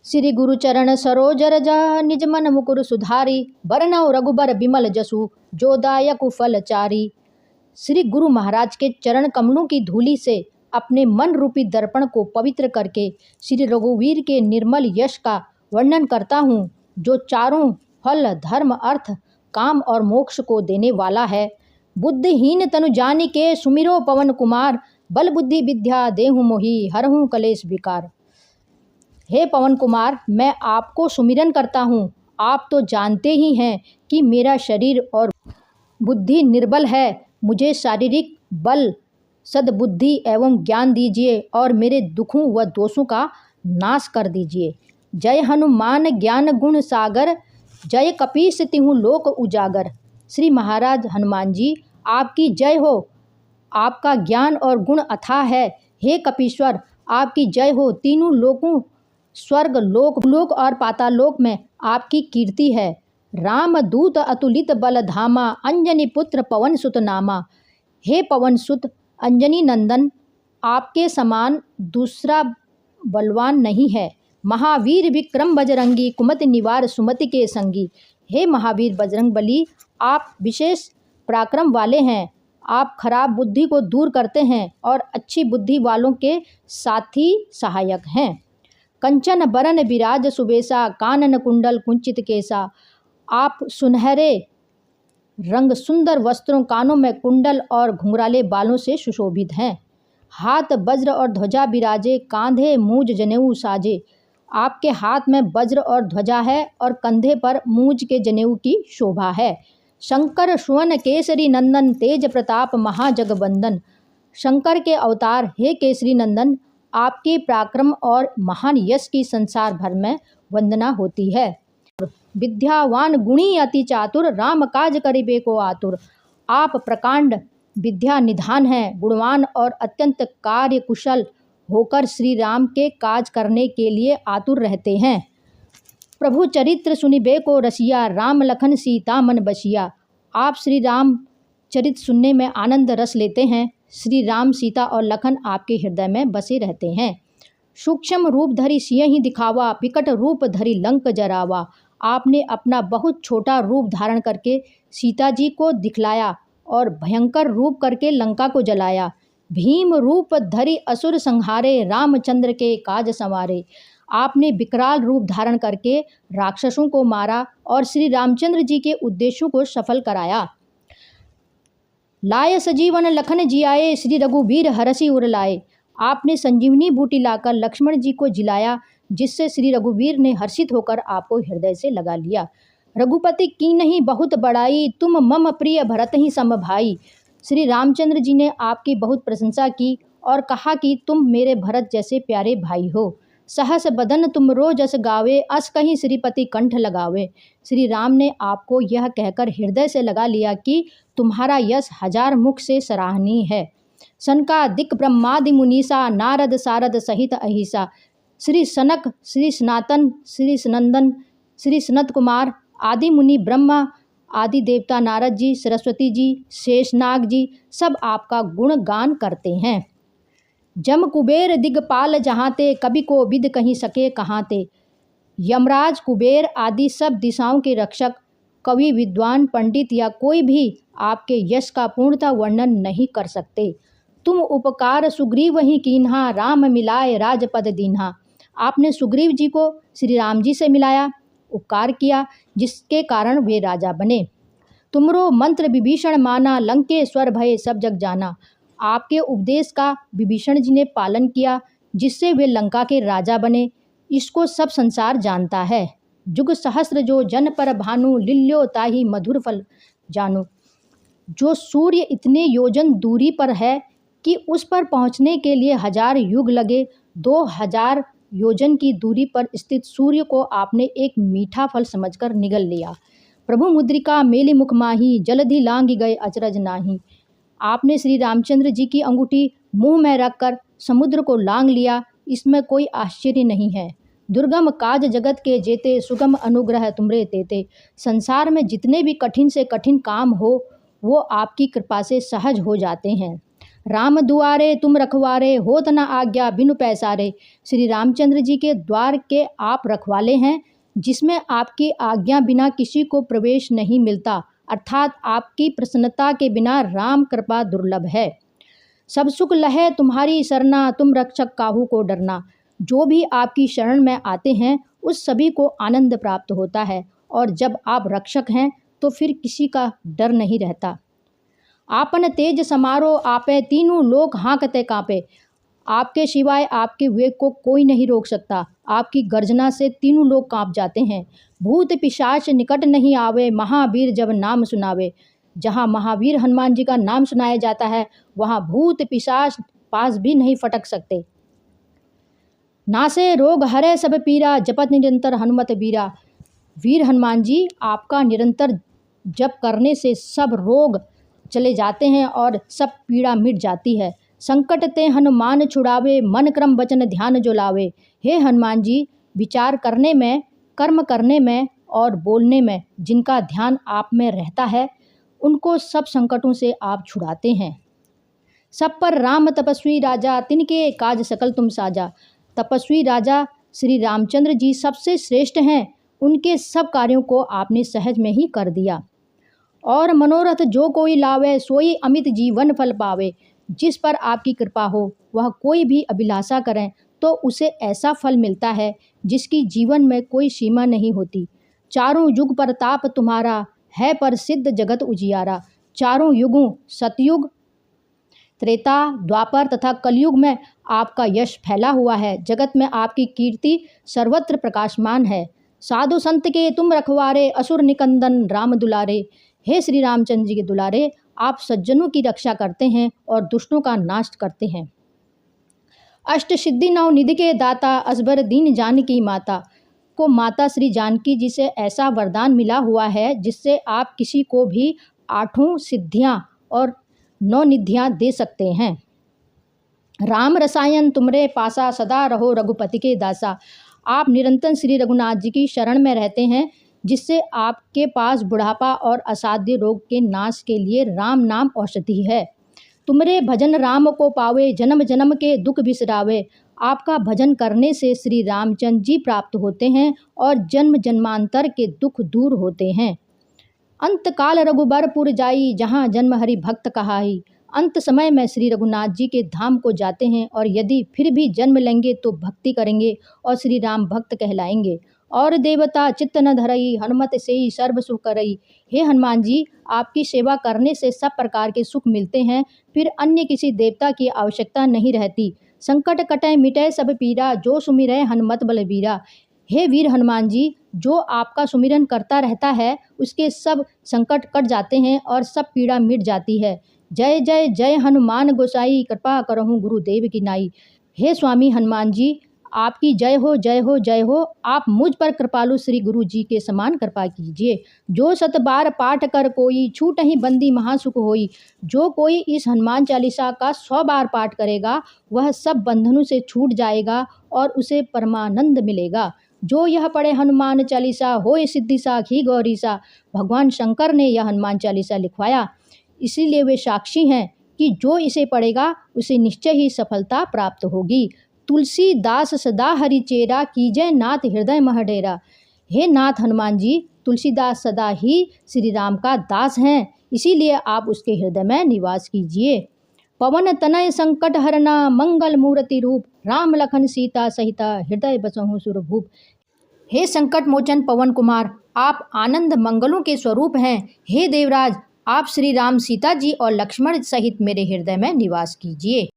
श्री गुरु चरण सरोज रज निज मन मुकुर सुधारी बरनउँ रघुबर बिमल जसु जो दायक फलचारी। श्री गुरु महाराज के चरण कमलों की धूलि से अपने मन रूपी दर्पण को पवित्र करके श्री रघुवीर के निर्मल यश का वर्णन करता हूँ, जो चारों फल धर्म अर्थ काम और मोक्ष को देने वाला है। बुद्धिहीन तनु जानिके सुमिरो पवन कुमार, बल बुद्धि विद्या देहु मोहि हरहु कलेश विकार। हे पवन कुमार, मैं आपको सुमिरन करता हूँ। आप तो जानते ही हैं कि मेरा शरीर और बुद्धि निर्बल है। मुझे शारीरिक बल, सद्बुद्धि एवं ज्ञान दीजिए और मेरे दुखों व दोषों का नाश कर दीजिए। जय हनुमान ज्ञान गुण सागर, जय कपीस तिहु लोक उजागर। श्री महाराज हनुमान जी, आपकी जय हो। आपका ज्ञान और गुण अथाह है। हे कपीश्वर, आपकी जय हो। तीनों लोकों स्वर्ग लोक और पाताल लोक में आपकी कीर्ति है। राम दूत अतुलित बल धामा, अंजनी पुत्र पवन सुत नामा। हे पवन सुत अंजनी नंदन, आपके समान दूसरा बलवान नहीं है। महावीर विक्रम बजरंगी, कुमति निवार सुमति के संगी। हे महावीर बजरंग बली, आप विशेष पराक्रम वाले हैं। आप खराब बुद्धि को दूर करते हैं और अच्छी बुद्धि वालों के साथी सहायक हैं। कंचन बरन विराज सुबेसा, कानन कुंडल कुंचित केसा। आप सुनहरे रंग सुंदर वस्त्रों, कानों में कुंडल और घुंघराले बालों से सुशोभित हैं। हाथ वज्र और ध्वजा विराजे, कांधे मूज जनेऊ साजे। आपके हाथ में वज्र और ध्वजा है और कंधे पर मूज के जनेऊ की शोभा है। शंकर सुवन केसरी नंदन, तेज प्रताप महाजगवंदन। शंकर के अवतार हे केसरी नंदन, आपके पराक्रम और महान यश की संसार भर में वंदना होती है। विद्यावान गुणी अति चातुर, राम काज करिबे को आतुर। आप प्रकांड विद्या निधान हैं, गुणवान और अत्यंत कार्य कुशल होकर श्री राम के काज करने के लिए आतुर रहते हैं। प्रभु चरित्र सुनिबे को रसिया, राम लखन सीता मन बसिया। आप श्री राम चरित्र सुनने में आनंद रस लेते हैं। श्री राम, सीता और लखन आपके हृदय में बसे रहते हैं। सूक्ष्म रूप धरि सियहि दिखावा, विकट रूप धरि लंक जरावा। आपने अपना बहुत छोटा रूप धारण करके सीता जी को दिखलाया और भयंकर रूप करके लंका को जलाया। भीम रूप धरि असुर संहारे, रामचंद्र के काज संवारे। आपने विकराल रूप धारण करके राक्षसों को मारा और श्री रामचंद्र जी के उद्देश्यों को सफल कराया। लाय सजीवन लखन जियाए, श्री रघुवीर हरषि उर लाए। आपने संजीवनी बूटी लाकर लक्ष्मण जी को जिलाया, जिससे श्री रघुवीर ने हर्षित होकर आपको हृदय से लगा लिया। रघुपति की नहीं बहुत बड़ाई, तुम मम प्रिय भरत ही सम भाई। श्री रामचंद्र जी ने आपकी बहुत प्रशंसा की और कहा कि तुम मेरे भरत जैसे प्यारे भाई हो। सहस बदन तुम रो जस गावे, अस कहीं श्रीपति कंठ लगावे। श्री राम ने आपको यह कहकर हृदय से लगा लिया कि तुम्हारा यश हजार मुख से सराहनीय है। सनकादिक ब्रह्मादि मुनीसा, नारद सारद सहित अहिसा। श्री सनक, श्री सनातन, श्री सनंदन, श्री सनत कुमार आदि मुनि, ब्रह्मा आदि देवता, नारद जी, सरस्वती जी, शेषनाग जी सब आपका गुणगान करते हैं। जम कुबेर दिगपाल जहाँ ते, कवि को विद कहीं सके कहाँ ते। यमराज, कुबेर आदि सब दिशाओं के रक्षक, कवि, विद्वान, पंडित या कोई भी आपके यश का पूर्णतः वर्णन नहीं कर सकते। तुम उपकार सुग्रीव ही कीन्हा, राम मिलाए राजपद दीन्हा। आपने सुग्रीव जी को श्री राम जी से मिलाया, उपकार किया, जिसके कारण वे राजा बने। तुमरो मंत्र विभीषण माना, लंकेश्वर भय सब जग जाना। आपके उपदेश का विभीषण जी ने पालन किया, जिससे वे लंका के राजा बने। इसको सब संसार जानता है। जुग सहस्र जो जन पर भानु, लिल्यो ताहि मधुर फल जानु। जो सूर्य इतने योजन दूरी पर है कि उस पर पहुंचने के लिए 1000 युग लगे, 2000 योजन की दूरी पर स्थित सूर्य को आपने एक मीठा फल समझकर निगल लिया। प्रभु मुद्रिका मेली मुख माही, जलधि लांघि गए अचरज नाही। आपने श्री रामचंद्र जी की अंगूठी मुंह में रखकर समुद्र को लांघ लिया। इसमें कोई आश्चर्य नहीं है। दुर्गम काज जगत के जेते, सुगम अनुग्रह तुमरे तेते। संसार में जितने भी कठिन से कठिन काम हो वो आपकी कृपा से सहज हो जाते हैं। राम दुआरे तुम रखवारे, होत न आज्ञा बिनु पैसारे। श्री रामचंद्र जी के द्वार के आप रखवाले हैं, जिसमें आपकी आज्ञा बिना किसी को प्रवेश नहीं मिलता, अर्थात आपकी प्रसन्नता के बिना राम कृपा दुर्लभ है। सब सुख लहे तुम्हारी सरना, तुम रक्षक काहू को डरना। जो भी आपकी शरण में आते हैं उस सभी को आनंद प्राप्त होता है, और जब आप रक्षक हैं तो फिर किसी का डर नहीं रहता। आपन तेज समारो आपे, तीनों लोग हाँकते कांपे। आपके सिवाय आपके वेग को कोई नहीं रोक सकता। आपकी गर्जना से तीनों लोग कांप जाते हैं। भूत पिशाच निकट नहीं आवे, महावीर जब नाम सुनावे। जहाँ महावीर हनुमान जी का नाम सुनाया जाता है वहाँ भूत पिशाच पास भी नहीं फटक सकते। नासे रोग हरे सब पीरा, जपत निरंतर हनुमत बीरा। वीर हनुमान जी आपका निरंतर जप करने से सब रोग चले जाते हैं और सब पीड़ा मिट जाती है। संकट ते हनुमान छुड़ावे, मन क्रम वचन ध्यान जो लावे। हे हनुमान जी, विचार करने में, कर्म करने में और बोलने में जिनका ध्यान आप में रहता है उनको सब संकटों से आप छुड़ाते हैं। सब पर राम तपस्वी राजा, तिनके काज सकल तुम साजा। तपस्वी राजा श्री रामचंद्र जी सबसे श्रेष्ठ हैं, उनके सब कार्यों को आपने सहज में ही कर दिया। और मनोरथ जो कोई लावे, सोई अमित जीवन फल पावे। जिस पर आपकी कृपा हो वह कोई भी अभिलाषा करें तो उसे ऐसा फल मिलता है जिसकी जीवन में कोई सीमा नहीं होती। चारों युग प्रताप तुम्हारा, है प्रसिद्ध जगत उजियारा। चारों युगों सतयुग, त्रेता, द्वापर तथा कलयुग में आपका यश फैला हुआ है। जगत में आपकी कीर्ति सर्वत्र प्रकाशमान है। साधु संत के तुम रखवारे, असुर निकंदन राम दुलारे। हे श्री रामचंद्र जी के दुलारे, आप सज्जनों की रक्षा करते हैं और दुष्टों का नाश करते हैं। अष्ट सिद्धि नौ निधि के दाता, असबर दीन जानकी माता। को माता श्री जानकी जी से ऐसा वरदान मिला हुआ है जिससे आप किसी को भी 8 सिद्धियां और 9 निधियां दे सकते हैं। राम रसायन तुमरे पासा, सदा रहो रघुपति के दासा। आप निरंतर श्री रघुनाथ जी की शरण में रहते हैं, जिससे आपके पास बुढ़ापा और असाध्य रोग के नाश के लिए राम नाम औषधि है। तुमरे भजन राम को पावे, जन्म जन्म के दुख बिसरावे। आपका भजन करने से श्री रामचंद्र जी प्राप्त होते हैं और जन्म जन्मांतर के दुख दूर होते हैं। अंत काल रघुबरपुर जाई, जहाँ जन्म हरि भक्त कहाई। अंत समय में श्री रघुनाथ जी के धाम को जाते हैं और यदि फिर भी जन्म लेंगे तो भक्ति करेंगे और श्री राम भक्त कहलाएंगे। और देवता चित्त न धरई, हनुमत से ही सर्व सुख करई। हे हनुमान जी, आपकी सेवा करने से सब प्रकार के सुख मिलते हैं, फिर अन्य किसी देवता की आवश्यकता नहीं रहती। संकट कटै मिटै सब पीरा, जो सुमिरै हनुमत बलबीरा। हे वीर हनुमान जी, जो आपका सुमिरन करता रहता है उसके सब संकट कट जाते हैं और सब पीड़ा मिट जाती है। जय जय जय हनुमान गोसाई, कृपा करहु गुरुदेव की नाई। हे स्वामी हनुमान जी, आपकी जय हो जय हो जय हो। आप मुझ पर कृपालु श्री गुरु जी के समान कृपा कीजिए। जो 7 बार पाठ कर कोई, छूट ही बंदी महासुख होई। जो कोई इस हनुमान चालीसा का 100 बार पाठ करेगा वह सब बंधनों से छूट जाएगा और उसे परमानंद मिलेगा। जो यह पढ़े हनुमान चालीसा, होए सिद्धि साखी गौरीसा। भगवान शंकर ने यह हनुमान चालीसा लिखवाया, इसीलिए वे साक्षी हैं कि जो इसे पढ़ेगा उसे निश्चय ही सफलता प्राप्त होगी। तुलसीदास सदा हरि चेरा, कीजय नाथ हृदय मह डेरा। हे नाथ हनुमान जी, तुलसीदास सदा ही श्री राम का दास हैं, इसीलिए आप उसके हृदय में निवास कीजिए। पवन तनय संकट हरना, मंगल मूर्ति रूप। राम लखन सीता सहिता, हृदय बसहु सुरभूप। हे संकट मोचन पवन कुमार, आप आनंद मंगलों के स्वरूप हैं। हे देवराज, आप श्री राम, सीता जी और लक्ष्मण सहित मेरे हृदय में निवास कीजिए।